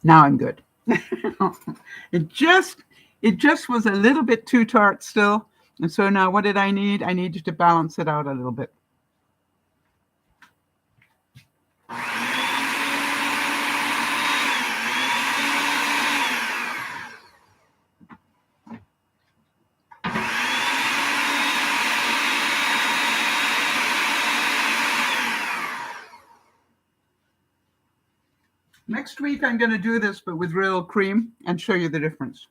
Now I'm good. It just was a little bit too tart still. And so now what did I need? I needed to balance it out a little bit. Next week, I'm going to do this, but with real cream, and show you the difference.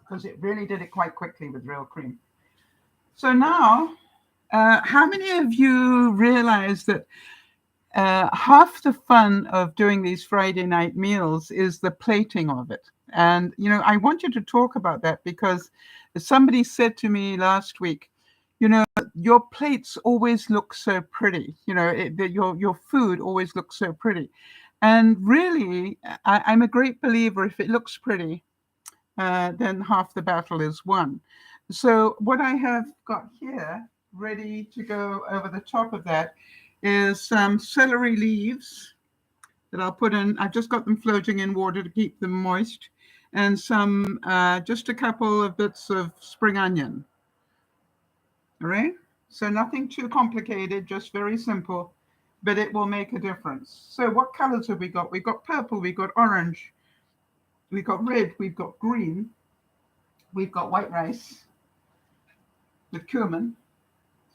Because it really did it quite quickly with real cream. So now, how many of you realize that half the fun of doing these Friday night meals is the plating of it? And, I want you to talk about that, because somebody said to me last week, your plates always look so pretty. Your food always looks so pretty. And really, I'm a great believer, if it looks pretty, then half the battle is won. So what I have got here ready to go over the top of that is some celery leaves. that I'll put in. I've just got them floating in water to keep them moist, and some, just a couple of bits of spring onion. All right? So nothing too complicated, just very simple, but it will make a difference. So what colors have we got? We've got purple, we've got orange, we've got red, we've got green, we've got white rice with cumin.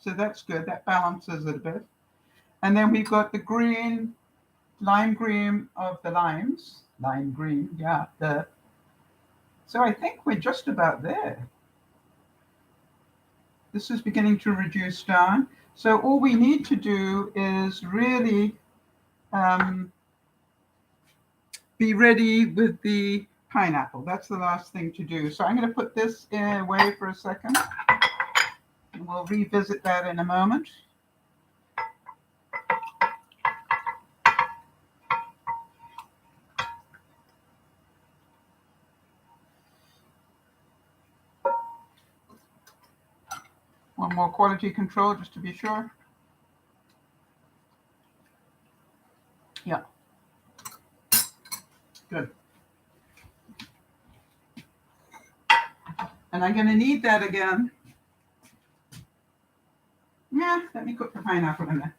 So that's good. That balances it a bit. And then we've got the green, lime green of the limes. Lime green, yeah. So I think we're just about there. This is beginning to reduce down. So all we need to do is really be ready with the pineapple. That's the last thing to do. So I'm going to put this away for a second. And we'll revisit that in a moment. One more quality control just to be sure. Yeah. Good. And I'm going to need that again. Yeah, let me cook the pineapple in there.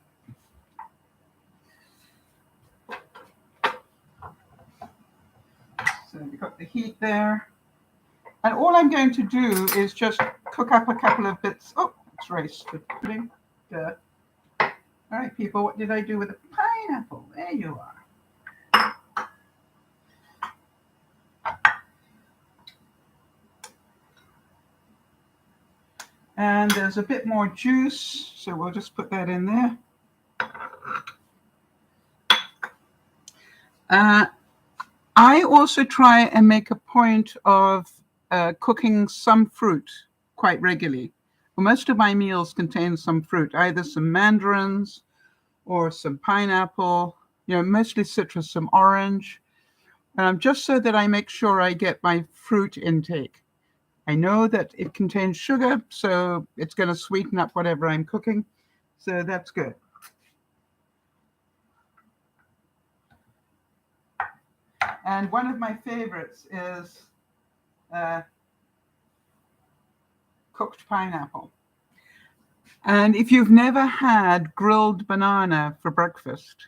So we've got the heat there. And all I'm going to do is just cook up a couple of bits. Oh, it's rice. All right, people, what did I do with the pineapple? There you are. And there's a bit more juice, so we'll just put that in there. I also try and make a point of cooking some fruit quite regularly. Well, most of my meals contain some fruit, either some mandarins or some pineapple, mostly citrus, some orange, just so that I make sure I get my fruit intake. I know that it contains sugar, so it's going to sweeten up whatever I'm cooking. So that's good. And one of my favorites is cooked pineapple. And if you've never had grilled banana for breakfast,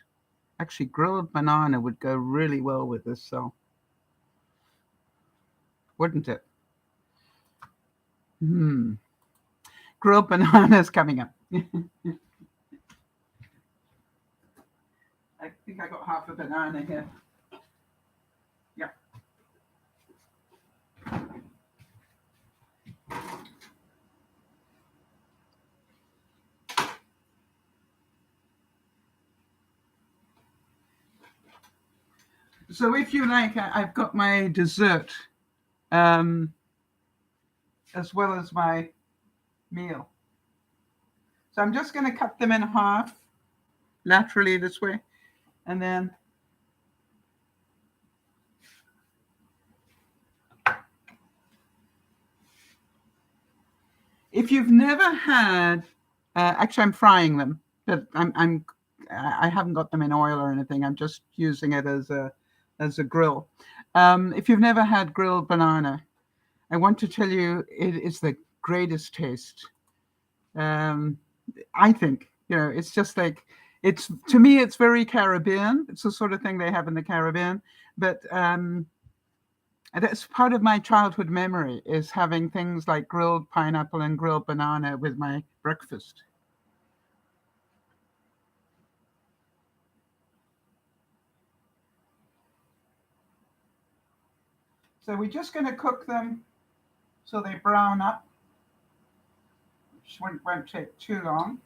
actually grilled banana would go really well with this, so wouldn't it? Grilled banana is coming up. I think I got half a banana here. Yeah. So if you like, I've got my dessert as well as my meal. So I'm just going to cut them in half laterally this way, and then if you've never had, actually I'm frying them, but I haven't got them in oil or anything. I'm just using it as a grill. If you've never had grilled banana, I want to tell you it is the greatest taste. I think, it's just like, to me, it's very Caribbean. It's the sort of thing they have in the Caribbean. But that's part of my childhood memory, is having things like grilled pineapple and grilled banana with my breakfast. So we're just going to cook them so they brown up, which won't take too long.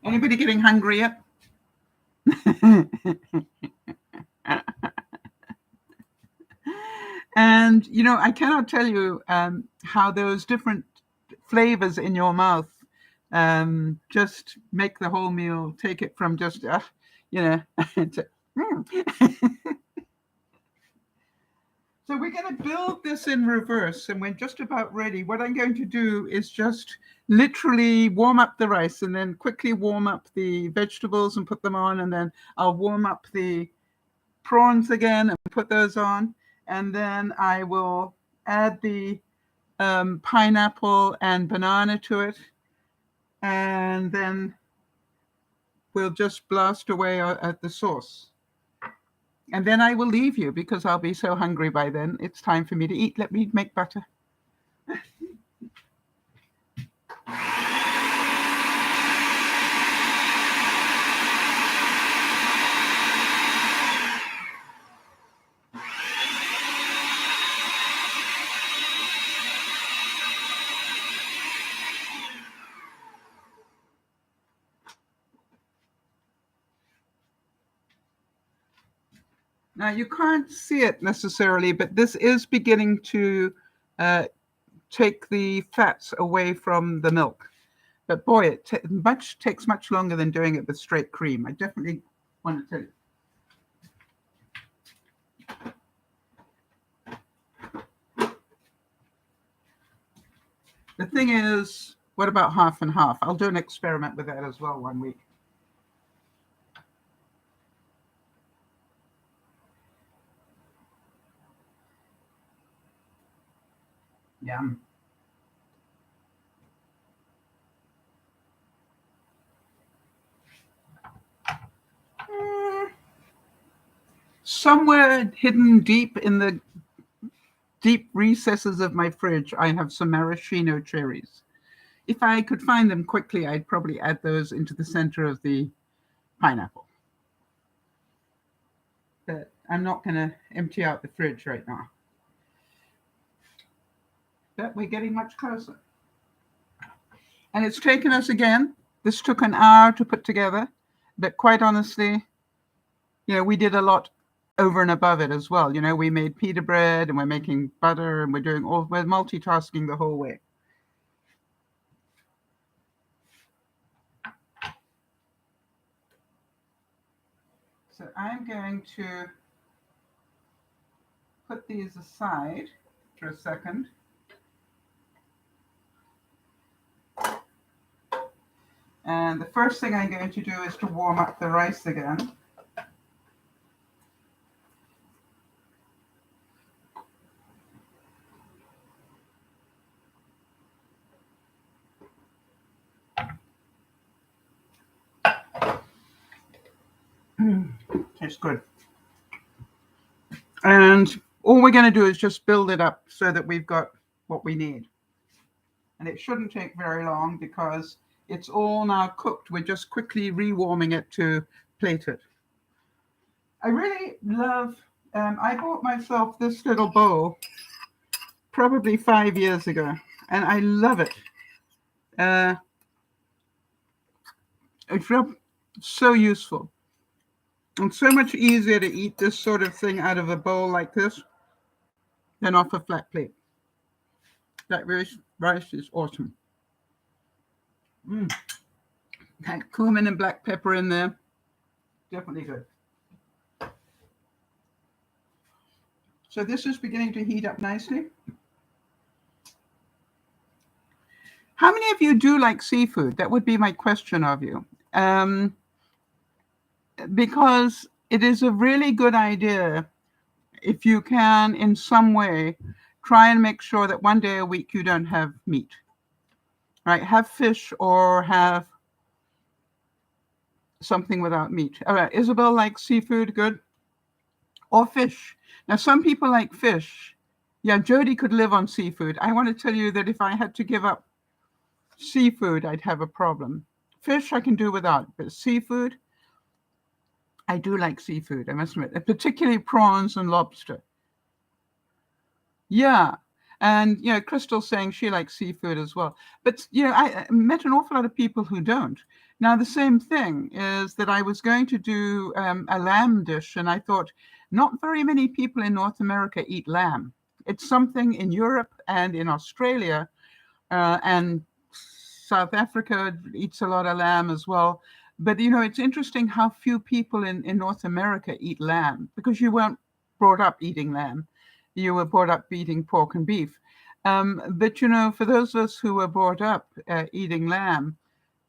Anybody getting hungry yet? And, I cannot tell you how those different flavors in your mouth just make the whole meal, take it from just, to, So we're going to build this in reverse, and we're just about ready. What I'm going to do is just literally warm up the rice and then quickly warm up the vegetables and put them on, and then I'll warm up the prawns again and put those on, and then I will add the pineapple and banana to it, and then we'll just blast away at the sauce. And then I will leave you because I'll be so hungry by then. It's time for me to eat. Let me make butter. Now, you can't see it necessarily, but this is beginning to take the fats away from the milk. But boy, it takes much longer than doing it with straight cream. I definitely want to tell you. The thing is, what about half and half? I'll do an experiment with that as well one week. Yum. Somewhere hidden deep in the deep recesses of my fridge, I have some maraschino cherries. If I could find them quickly, I'd probably add those into the center of the pineapple. But I'm not going to empty out the fridge right now. But we're getting much closer. And it's taken us again. This took an hour to put together. But quite honestly, we did a lot over and above it as well. We made pita bread and we're making butter and we're multitasking the whole way. So I'm going to put these aside for a second. And the first thing I'm going to do is to warm up the rice again. Tastes good. And all we're going to do is just build it up so that we've got what we need. And it shouldn't take very long because it's all now cooked. We're just quickly rewarming it to plate it. I really love, I bought myself this little bowl probably 5 years ago, and I love it. It's so useful. It's so much easier to eat this sort of thing out of a bowl like this than off a flat plate. That rice is awesome. That cumin and black pepper in there, definitely good. So this is beginning to heat up nicely. How many of you do like seafood? That would be my question of you. Because it is a really good idea if you can, in some way, try and make sure that one day a week you don't have meat. Right? Have fish or have something without meat. All right, Isabel likes seafood, good. Or fish. Now, some people like fish. Yeah, Jody could live on seafood. I want to tell you that if I had to give up seafood, I'd have a problem. Fish I can do without, but seafood, I do like seafood, I must admit, particularly prawns and lobster. Yeah. And, Crystal's saying she likes seafood as well. But, I met an awful lot of people who don't. Now, the same thing is that I was going to do a lamb dish, and I thought not very many people in North America eat lamb. It's something in Europe and in Australia, and South Africa eats a lot of lamb as well. But, it's interesting how few people in North America eat lamb because you weren't brought up eating lamb. you were brought up eating pork and beef. But, you know, for those of us who were brought up eating lamb,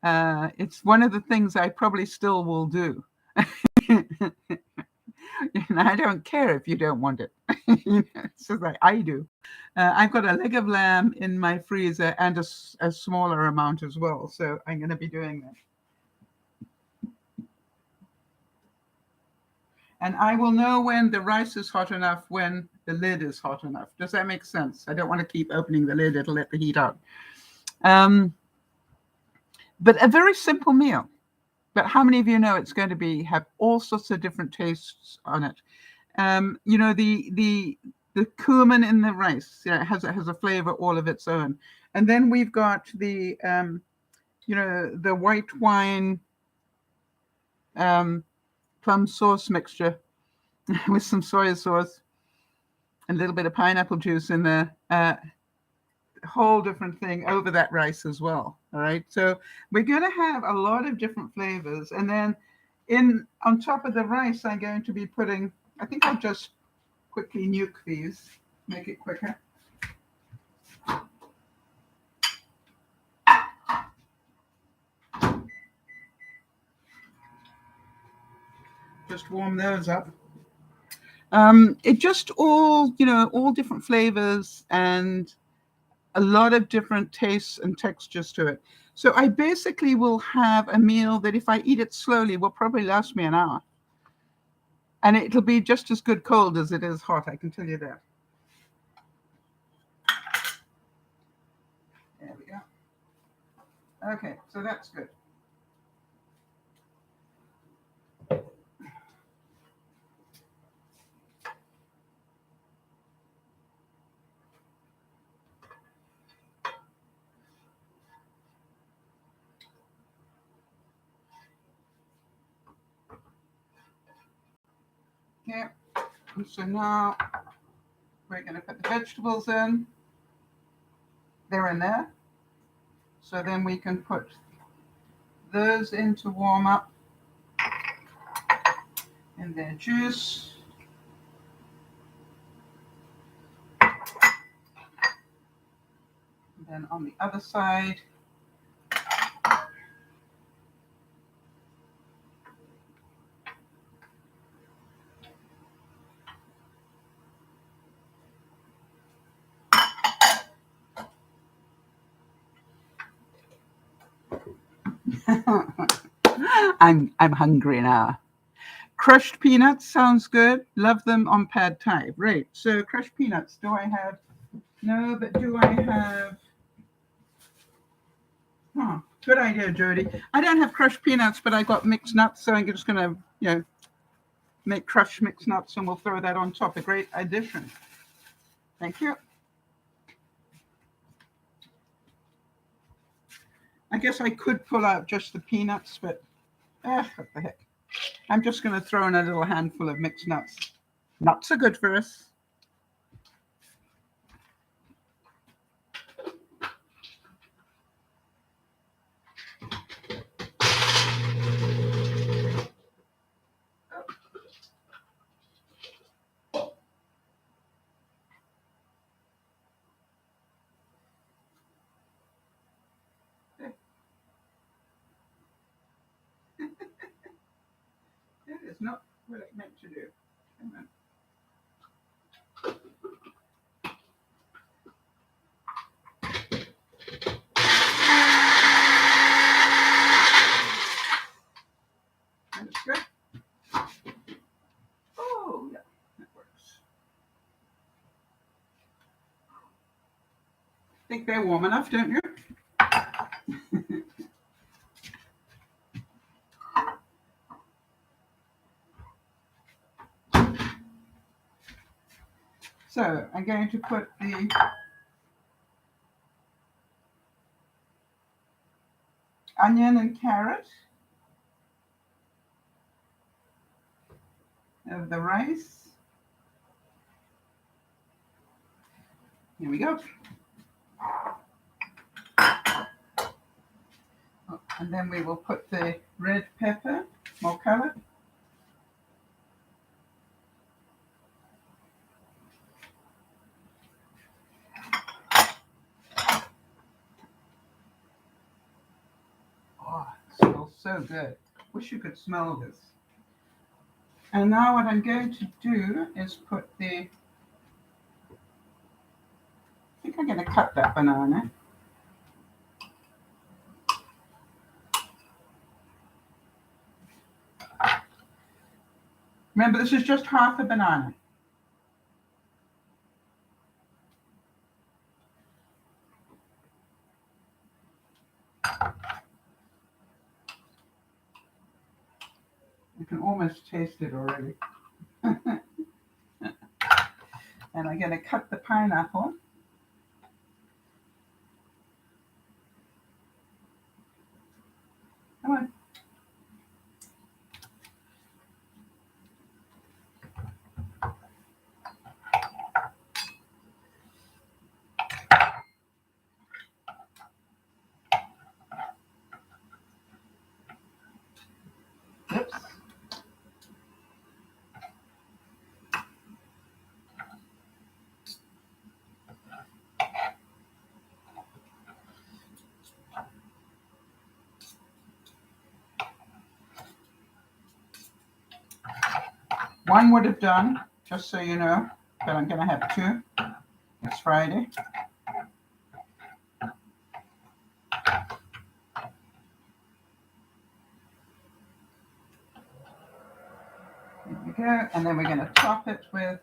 it's one of the things I probably still will do. And I don't care if you don't want it. It's just like I do. I've got a leg of lamb in my freezer and a smaller amount as well. So I'm going to be doing that. And I will know when the rice is hot enough when the lid is hot enough. Does that make sense? I don't want to keep opening the lid. It'll let the heat out. But a very simple meal. But how many of you know it's going to have all sorts of different tastes on it? You know, the cumin in the rice, it has a flavor all of its own. And then we've got the, you know, the white wine plum sauce mixture with some soy sauce, a little bit of pineapple juice in there. Whole different thing over that rice as well. All right, so we're going to have a lot of different flavors, and then on top of the rice I'm going to be putting, I think I'll just quickly nuke these, make it quicker. Just warm those up. It just all, you know, all different flavors and a lot of different tastes and textures to it. So I basically will have a meal that if I eat it slowly will probably last me an hour. And it'll be just as good cold as it is hot, I can tell you that. There we go. Okay, so that's good. Okay, so now we're going to put the vegetables in. They're in there. So then we can put those in to warm up in their juice. And then on the other side, I'm hungry now. Crushed peanuts sounds good. Love them on pad thai. Right. So crushed peanuts. Do I have? No, but do I have? Oh, good idea, Jody. I don't have crushed peanuts, but I got mixed nuts, so I'm just gonna, you know, make crushed mixed nuts, and we'll throw that on top. A great addition. Thank you. I guess I could pull out just the peanuts, but what the heck. I'm just going to throw in a little handful of mixed nuts. Nuts are good for us. That is not what I meant to do. Come on. That's good. Oh, yeah, that works. Think they're warm enough, don't you? So I'm going to put the onion and carrot of the rice. Here we go. Oh, and then we will put the red pepper, more color. smells so good. Wish you could smell this. And now what I'm going to do is put I think I'm going to cut that banana. Remember, this is just half a banana. You can almost taste it already. And I'm going to cut the pineapple. Come on. Oops. One would have done, just so you know, but I'm going to have two. It's Friday. There we go. And then we're going to top it with,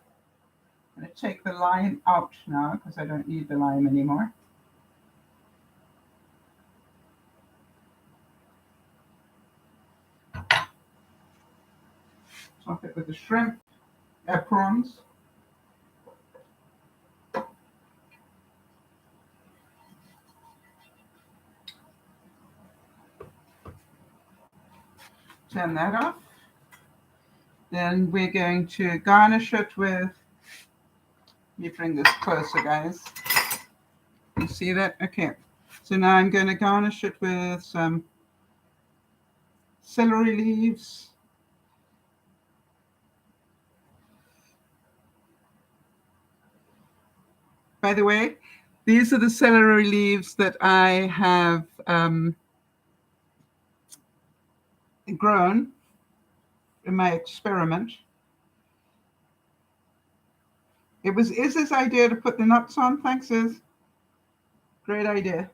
I'm going to take the lime out now because I don't need the lime anymore. Top it with the shrimp, prawns. Turn that off. Then we're going to garnish it with, let me bring this closer, guys. You see that? Okay. So now I'm going to garnish it with some celery leaves. By the way, these are the celery leaves that I have grown in my experiment. It was Iz's idea to put the nuts on. Thanks, Iz. Great idea.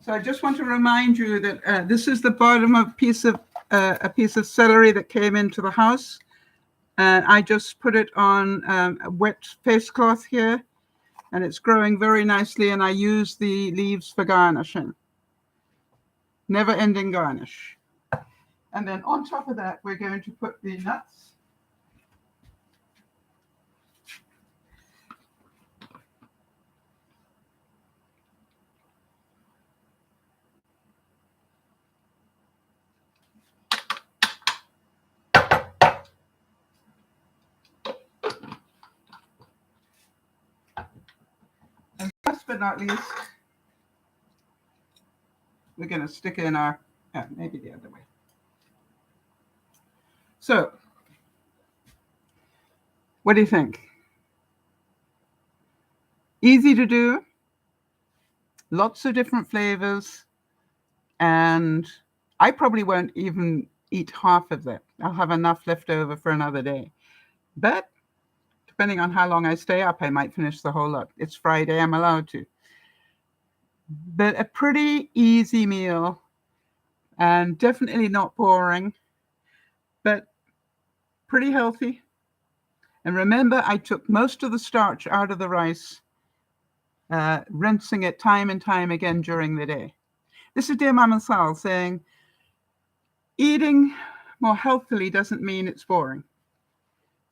So I just want to remind you that this is the bottom of a piece of celery that came into the house. And I just put it on a wet face cloth here, and it's growing very nicely. And I use the leaves for garnishing. Never-ending garnish. And then on top of that, we're going to put the nuts. And last but not least, we're going to stick in our, maybe the other way. So, what do you think? Easy to do, lots of different flavors, and I probably won't even eat half of that. I'll have enough left over for another day. But depending on how long I stay up, I might finish the whole lot. It's Friday, I'm allowed to. But a pretty easy meal, and definitely not boring, but pretty healthy. And remember, I took most of the starch out of the rice, rinsing it time and time again during the day. This is DearMamaSal saying, eating more healthily doesn't mean it's boring,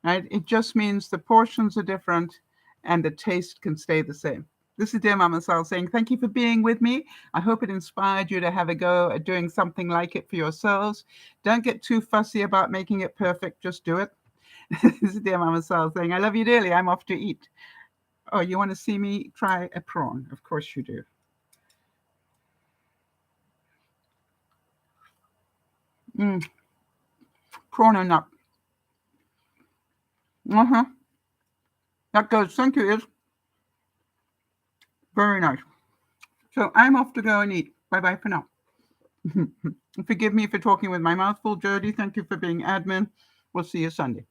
right? It just means the portions are different and the taste can stay the same. This is DearMamaSal saying, thank you for being with me. I hope it inspired you to have a go at doing something like it for yourselves. Don't get too fussy about making it perfect. Just do it. This is DearMamaSal saying, I love you dearly. I'm off to eat. Oh, you want to see me try a prawn? Of course you do. Prawn or nut. Uh-huh. That goes. Thank you, Is. Very nice. So I'm off to go and eat. Bye-bye for now. Forgive me for talking with my mouth full, Jody. Thank you for being admin. We'll see you Sunday.